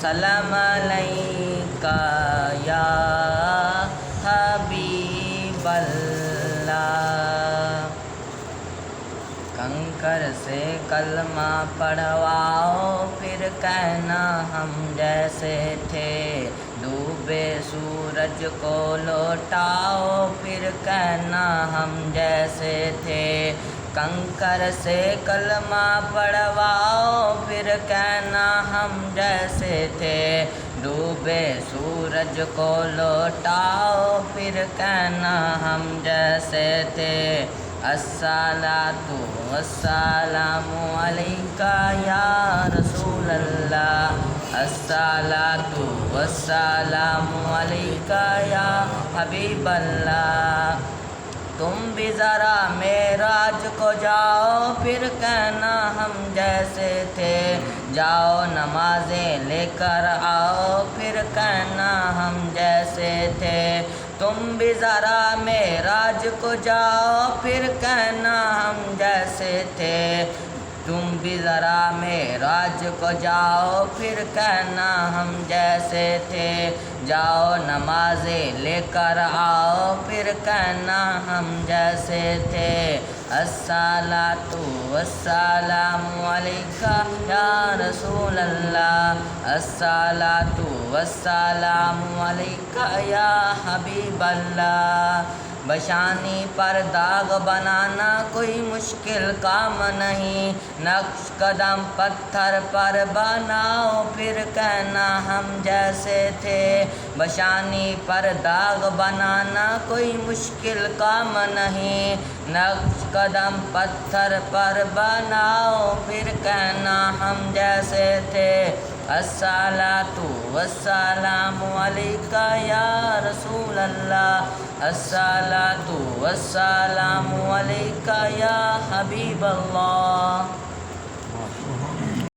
سلام علیکہ یا حبیب اللہ۔ کنکر سے کلمہ پڑھواؤ پھر کہنا ہم جیسے تھے، ڈوبے سورج کو لوٹاؤ پھر کہنا ہم جیسے تھے۔ کنکر سے کلمہ پڑھواؤ پھر کہنا ہم جیسے تھے، ڈوبے سورج کو لوٹاؤ پھر کہنا ہم جیسے تھے۔ الصلاۃ والسلام علیکہ یا رسول اللہ، الصلاۃ والسلام علیکہ یا حبیب اللہ۔ تم بھی ذرا معراج کو جاؤ پھر کہنا ہم جیسے تھے، جاؤ نمازیں لے کر آؤ پھر کہنا ہم جیسے تھے۔ تم بھی ذرا معراج کو جاؤ پھر کہنا ہم جیسے تھے، تم بھی ذرا معراج کو جاؤ پھر کہنا ہم جیسے تھے، جاؤ نمازیں لے کر آؤ پھر کہنا ہم جیسے تھے۔ الصلاۃ والسلام علیکہ یا رسول اللہ، الصلاۃ والسلام علیکہ یا حبیب اللہ۔ بشانی پر داغ بنانا کوئی مشکل کام نہیں، نقش قدم پتھر پر بناؤ پھر کہنا ہم جیسے تھے۔ بشانی پر داغ بنانا کوئی مشکل کام نہیں، نقش قدم پتھر پر بناؤ پھر کہنا ہم جیسے تھے۔ الصلاۃ والسلام علیکہ یا رسول اللہ، الصلاۃ والسلام علیکہ یا حبیب اللہ۔